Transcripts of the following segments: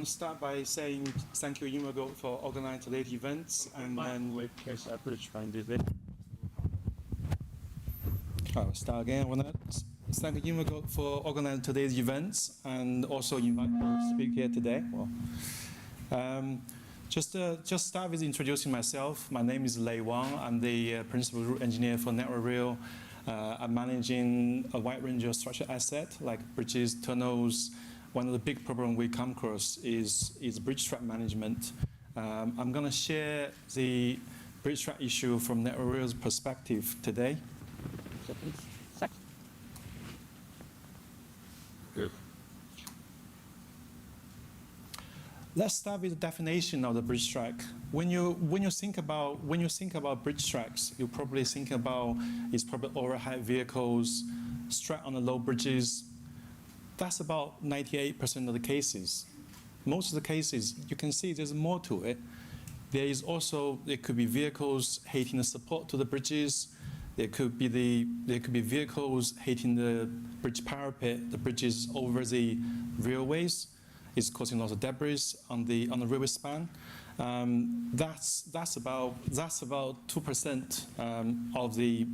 to start by saying thank you, Invergold, for organizing today's events. And then I'll start again. I want to thank Invergold for organizing today's events and also invite me to speak here today. Just start with introducing myself. My name is Lei Wang. I'm the principal route engineer for Network Rail. I'm managing a wide range of structural assets like bridges, tunnels. One of the big problems we come across is bridge track management. I'm going to share the bridge track issue from Network Rail's perspective today. So please, Good. Let's start with the definition of the bridge track. When you think about bridge tracks, you probably think about it's probably overhead vehicles, strapped on the low bridges. That's about 98% of the cases. Most of the cases, you can see there's more to it. There could be vehicles hitting the support to the bridges. There could be vehicles hitting the bridge parapet, the bridges over the railways. It's causing lots of debris on the railway span. That's about 2% of the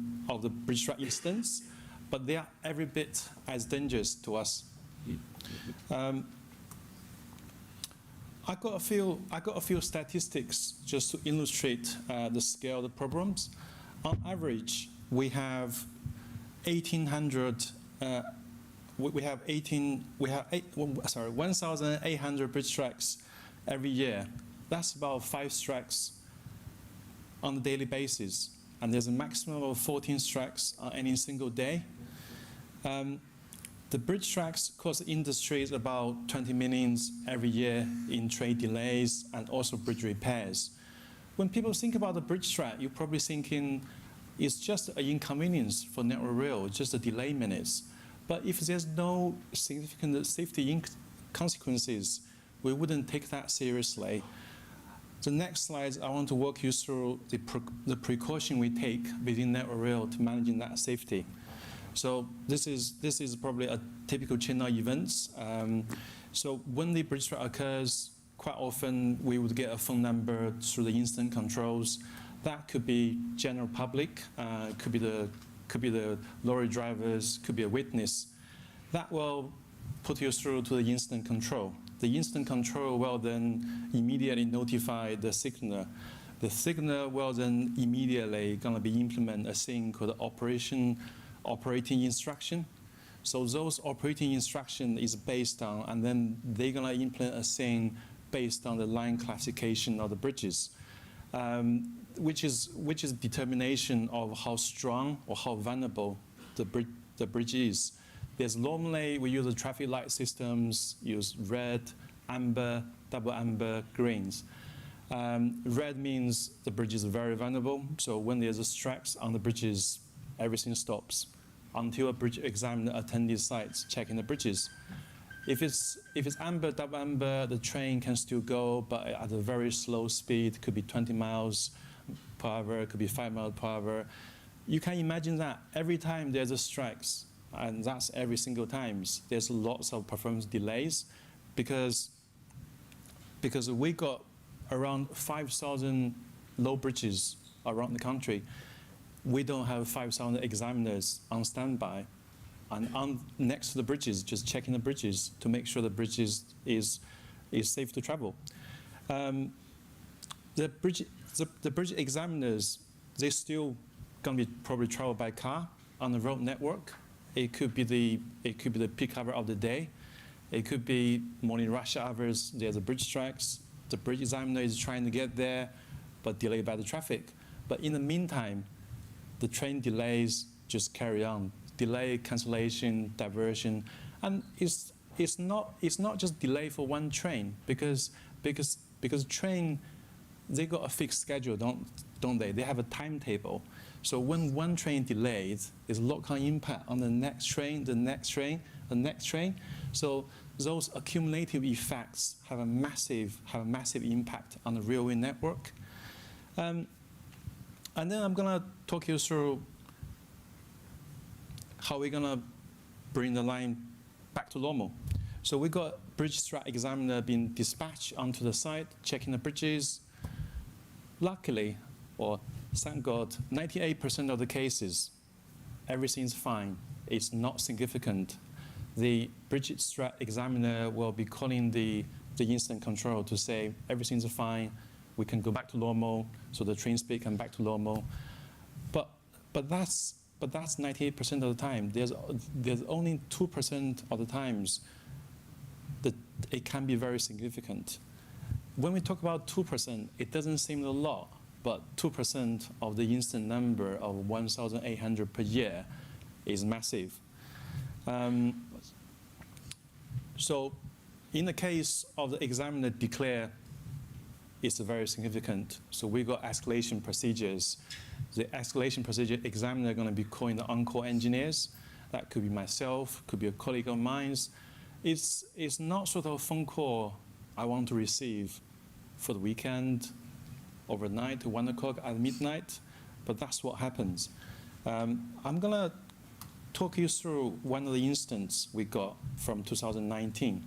bridge track incidents, but they are every bit as dangerous to us. I got a few statistics just to illustrate the scale of the problems. On average, we have 1,800 bridge tracks every year. That's about 5 strikes on a daily basis, and there's a maximum of 14 strikes on any single day. The bridge tracks cost the industries about 20 million every year in trade delays and also bridge repairs. When people think about the bridge track, you're probably thinking it's just an inconvenience for Network Rail, just a delay minutes. But if there's no significant safety consequences, we wouldn't take that seriously. The next slide, I want to walk you through the precaution we take within Network Rail to managing that safety. So this is probably a typical chain of events. So when the bridge track occurs, quite often we would get a phone number through the instant controls. That could be general public, could be the lorry drivers, could be a witness. That will put you through to the instant control. The instant control will then immediately notify the signaler. The signaler will then immediately going to be implement a thing called operating instruction. So those operating instruction is based on, and then they're going to implement a thing based on the line classification of the bridges, which is determination of how strong or how vulnerable the bridge is. There's normally, we use the traffic light systems, use red, amber, double amber, greens. Red means the bridge is very vulnerable, so when there's a strikes on the bridges, everything stops until a bridge examiner attended sites checking the bridges. If it's amber, double amber, the train can still go, but at a very slow speed. Could be 20 miles per hour, could be 5 miles per hour. You can imagine that every time there's a strikes, and that's every single time, there's lots of performance delays because we got around 5,000 low bridges around the country. We don't have 5,000 examiners on standby and next to the bridges, just checking the bridges to make sure the bridges is safe to travel. The bridge examiners, they still going to be probably travel by car on the road network. It could be the peak hour of the day. It could be morning rush hours. There's a bridge tracks. The bridge examiner is trying to get there, but delayed by the traffic. But in the meantime, the train delays just carry on. Delay, cancellation, diversion, and it's not just delay for one train because train, they got a fixed schedule, don't they? They have a timetable. So when one train delays, there's a local impact on the next train, the next train, the next train. So those accumulative effects have a massive impact on the railway network. And then I'm gonna talk you through how we're gonna bring the line back to normal. So we got bridge strat examiner being dispatched onto the site, checking the bridges. Luckily, or thank God, 98% of the cases, everything's fine. It's not significant. The bridge strat examiner will be calling the incident control to say everything's fine, we can go back to normal, so the train speed can back to normal. But that's 98% of the time. There's only 2% of the times that it can be very significant. When we talk about 2%, it doesn't seem a lot, but 2% of the incident number of 1,800 per year is massive. So in the case of the examiner declare it's very significant, so we got escalation procedures. The escalation procedure examiner going to be calling the on-call engineers. That could be myself, could be a colleague of mine. It's not sort of a phone call I want to receive for the weekend, overnight, 1 o'clock at midnight, but that's what happens. I'm going to talk you through one of the instances we got from 2019.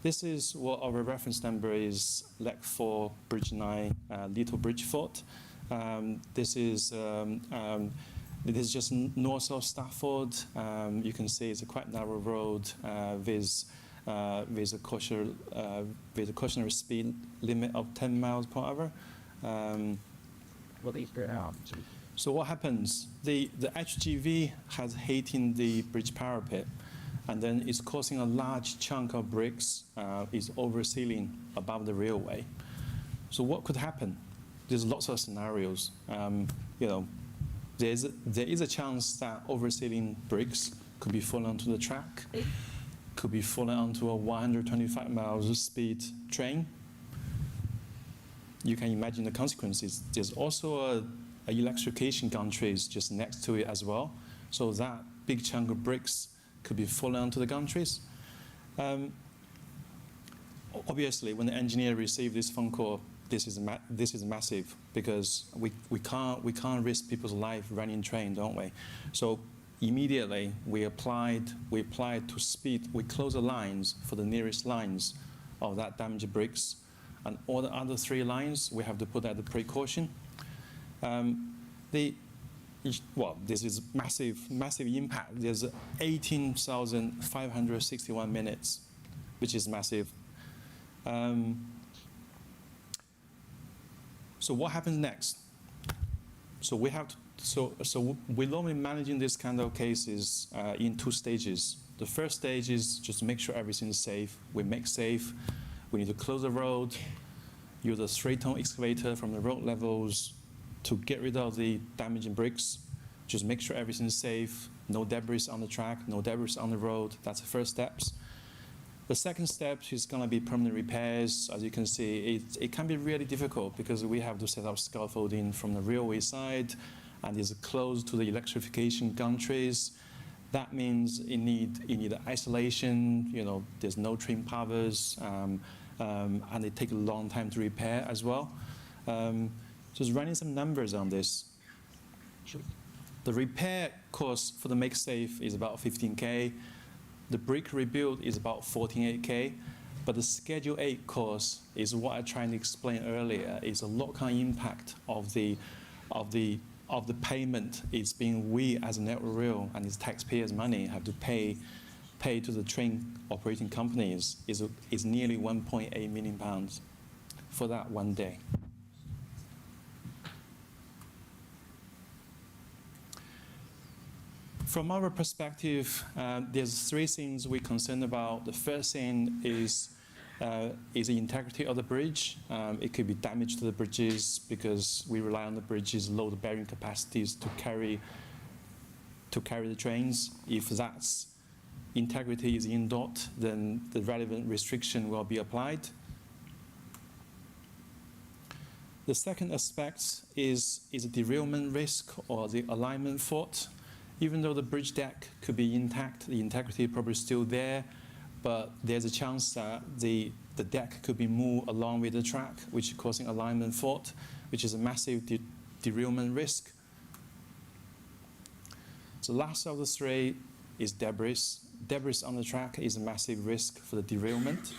This is what our reference number is, LEC 4 Bridge 9, Little Bridge Fault. This is just north of Stafford. You can see it's a quite narrow road with a cautionary speed limit of 10 miles per hour. Well, these go out. So what happens? The HGV has hitting the bridge parapet, and then it's causing a large chunk of bricks is oversealing above the railway. So what could happen? There's lots of scenarios. There is a chance that oversealing bricks could be falling onto the track, could be falling onto a 125 miles speed train. You can imagine the consequences. There's also a electrification gantries just next to it as well. So that big chunk of bricks could be falling onto the gantries. Obviously, when the engineer received this phone call, this is massive, because we can't risk people's life running train, don't we? So immediately we applied to speed. We closed the lines for the nearest lines of that damaged bricks, and all the other 3 lines we have to put at the precaution. This is massive impact. There's 18,561 minutes, which is massive. So what happens next? So we have to, so we're normally managing this kind of cases in 2 stages. The first stage is just make sure everything's safe. We make safe. We need to close the road, use a 3-ton excavator from the road levels to get rid of the damaging bricks. Just make sure everything's safe, no debris on the track, no debris on the road. That's the first steps. The second step is going to be permanent repairs. As you can see, it can be really difficult because we have to set up scaffolding from the railway side, and it's close to the electrification gantries. That means you need isolation. There's no trim powers, and they take a long time to repair as well. Just running some numbers on this. Sure. The repair cost for the make safe is about 15K. The brick rebuild is about 14.8K, but the Schedule 8 cost is what I tried to explain earlier. It's a lock-on impact of the payment. It's being we as a network rail and its taxpayers' money have to pay to the train operating companies is nearly £1.8 million for that one day. From our perspective, there's 3 things we're concerned about. The first thing is the integrity of the bridge. It could be damage to the bridges because we rely on the bridges' load bearing capacities to carry the trains. If that's integrity is in doubt, then the relevant restriction will be applied. The second aspect is a derailment risk or the alignment fault. Even though the bridge deck could be intact, the integrity is probably still there, but there's a chance that the deck could be moved along with the track, which is causing alignment fault, which is a massive derailment risk. So last of the 3 is debris. debris on the track is a massive risk for the derailment.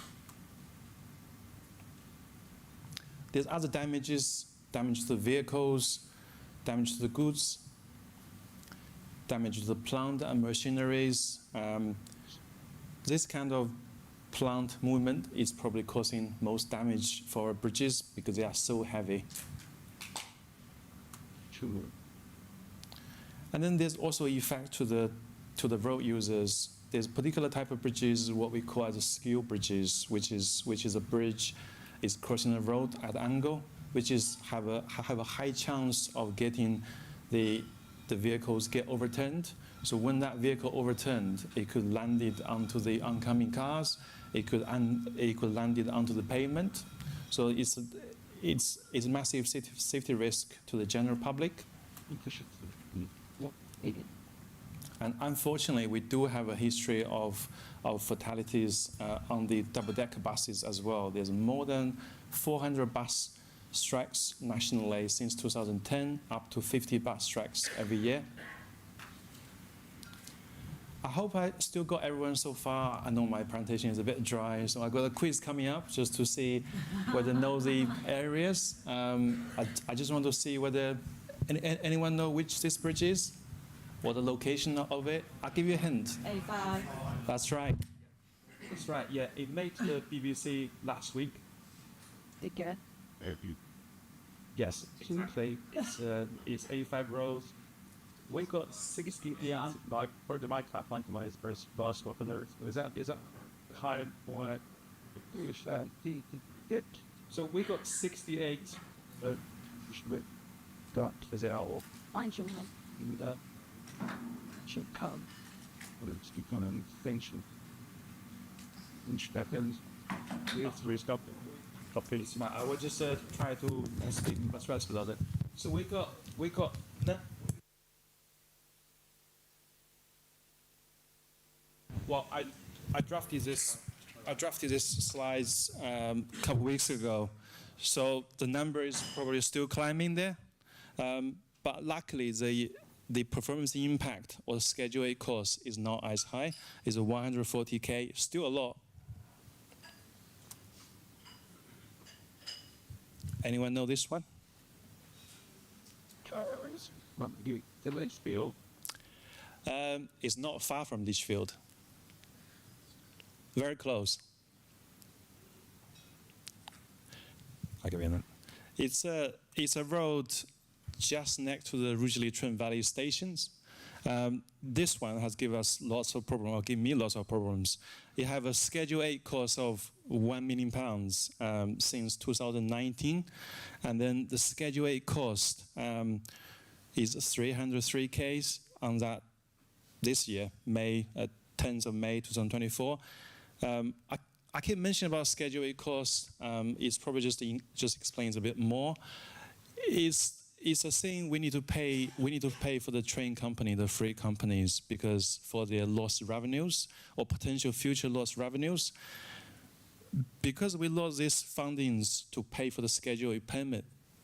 There's other damages, damage to the vehicles, damage to the goods, damage to the plant and machineries. This kind of plant movement is probably causing most damage for bridges because they are so heavy. True. And then there's also effect to the road users. There's a particular type of bridges, what we call as a skew bridges, which is a bridge is crossing a road at an angle, which is have a high chance of getting the vehicles get overturned. So when that vehicle overturned, it could land it onto the oncoming cars. It could land it onto the pavement. So it's a massive safety risk to the general public. And unfortunately, we do have a history of fatalities on the double-decker buses as well. There's more than 400 bus strikes nationally since 2010, up to 50 bus strikes every year. I hope I still got everyone so far. I know my presentation is a bit dry, so I've got a quiz coming up just to see whether know the areas. I just want to see whether anyone know which this bridge is? Or the location of it? I'll give you a hint. A5. That's right. That's right, yeah. It made the BBC last week. Again. Yes, it's A5 roads. We got 68. Yeah, like for the mic, I find my first bus opener. Is that high point? So we got 68. Got is it all? Find your one. Should come. Let's keep on thinking. Inch seconds. It's restop. Copy. I will just try to speak as fast as it. So we got. Well, I drafted this slides a couple weeks ago, so the number is probably still climbing there. But luckily, the performance impact or the Schedule A cost is not as high. It's a 140K, still a lot. Anyone know this one? The Litchfield. It's not far from Litchfield. Very close. I'll give you a minute. It's a road just next to the Rugeley Trent Valley stations. This one has given us lots of problems, or given me lots of problems. It have a Schedule 8 cost of £1 million since 2019, and then the Schedule 8 cost is 303K on that this year, 10th of May 2024. I keep mentioning about Schedule 8 costs. It's probably just explains a bit more. It's a thing we need to pay. We need to pay for the train company, the freight companies, because for their lost revenues or potential future lost revenues. Because we lost these fundings to pay for the Schedule 8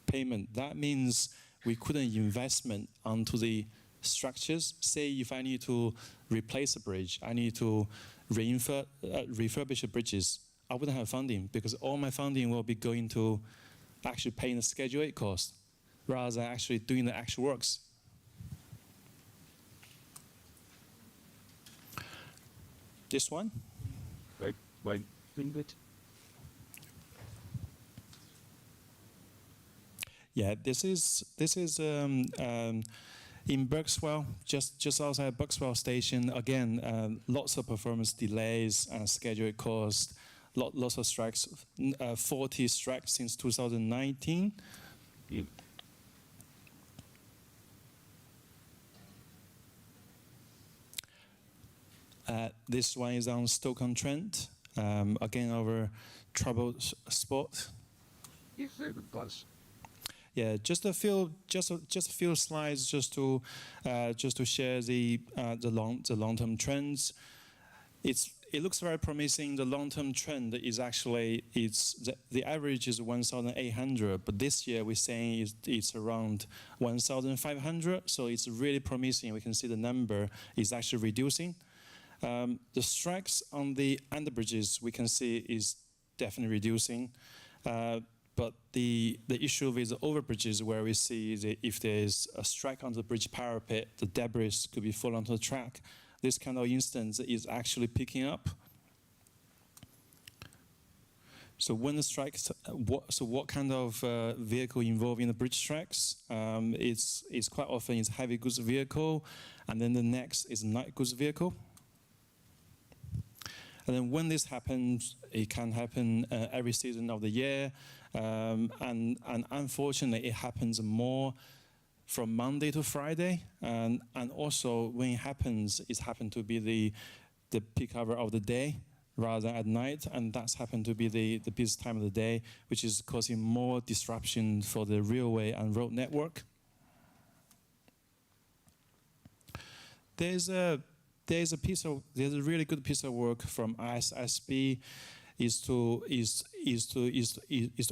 payment, that means we couldn't investment onto the structures. Say if I need to replace a bridge, I need to refurbish the bridges, I wouldn't have funding because all my funding will be going to actually paying the Schedule 8 cost rather than actually doing the actual works. This one? Wait, think it. Yeah, this is in Berkswell, just outside Berkswell station. Again, lots of performance delays, Schedule 8 cost, lots of strikes, 40 strikes since 2019. Yeah. This one is on Stoke-on-Trent. Again, our troubled spot. Your favorite bus. Yeah, just a few slides just to share the long-term trends. It looks very promising. The long-term trend is actually the average is 1,800, but this year we're saying it's around 1,500. So it's really promising. We can see the number is actually reducing. The strikes on the underbridges we can see is definitely reducing. But the issue with the overbridges, where we see that if there's a strike on the bridge parapet, the debris could be fall onto the track. This kind of instance is actually picking up. So when the strikes, what kind of vehicle involved in the bridge strikes? It's quite often it's heavy goods vehicle, and then the next is light goods vehicle. And then when this happens, it can happen every season of the year. And unfortunately, it happens more from Monday to Friday. And also, when it happens, it's happened to be the peak hour of the day rather than at night. And that's happened to be the busiest time of the day, which is causing more disruption for the railway and road network. There's a really good piece of work from ISSB is to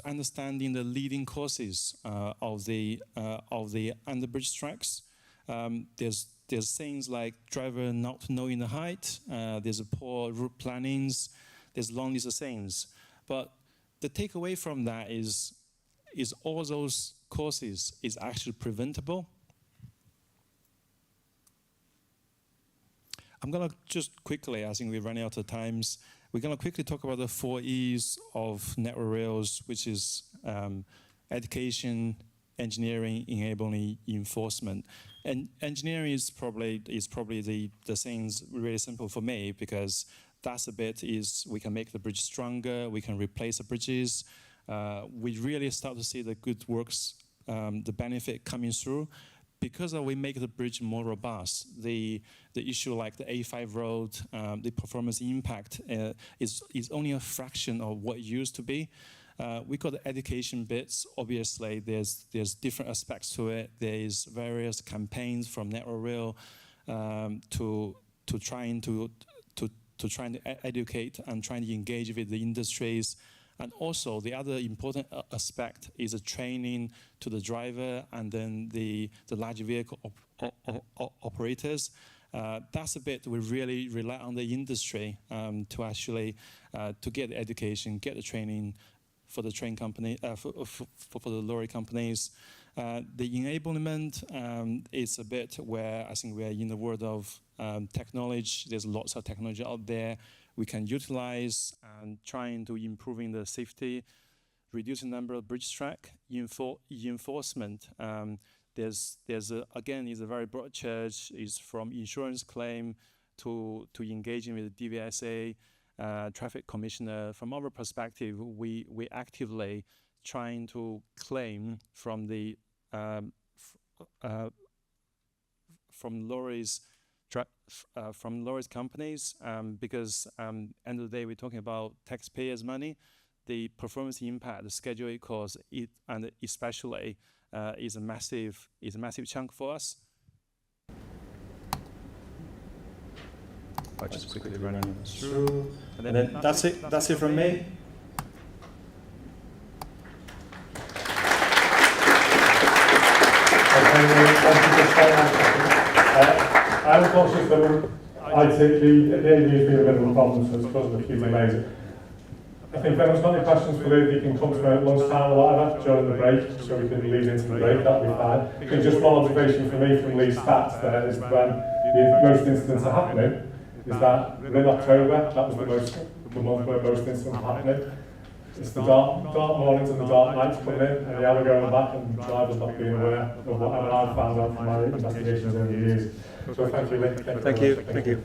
understanding the leading causes of the underbridge strikes. There's things like driver not knowing the height. There's a poor route plannings. There's long list of things. But the takeaway from that is all those causes is actually preventable. I'm going to just quickly, I think we're running out of times. We're going to quickly talk about the 4 E's of network rails, which is education, engineering, enabling, enforcement. And engineering is probably the things really simple for me, because that's a bit is we can make the bridge stronger, we can replace the bridges. We really start to see the good works, the benefit coming through. Because we make the bridge more robust, the issue like the A5 road, the performance impact is only a fraction of what it used to be. We got the education bits. Obviously, there's different aspects to it. There's various campaigns from Network Rail to trying to educate and trying to engage with the industries. And also, the other important aspect is the training to the driver and then the large vehicle operators. That's a bit we really rely on the industry to actually to get the education, get the training for the train company, for the lorry companies. The enablement is a bit where I think we are in the world of technology. There's lots of technology out there we can utilize and trying to improving the safety, reducing the number of bridge strike, enforcement. There's again is a very broad church. Is from insurance claim to engaging with the DVSA traffic commissioner. From our perspective, we actively trying to claim from the from lorries. From lorries companies, because end of the day we're talking about taxpayers' money. The performance impact, the schedule it costs, and especially is a massive chunk for us. I'll just quickly running through, and then that's it. That's it from me. I'm conscious that I take the AD has been a bit of a problem, so it's causing a few delays. I think if anyone's got any questions for Luke, you can come to me at lunchtime or whatever during the break, so we can lead into the break, that'll be fine. I think just one observation for me from Lee's stats there is when most incidents are happening, is that within October, that was the month where most incidents are happening. It's the dark mornings and the dark nights coming in, and the hour going back, and drivers not being aware of whatever I've found out from my investigations over the years. So thank you, Lee. Thank you.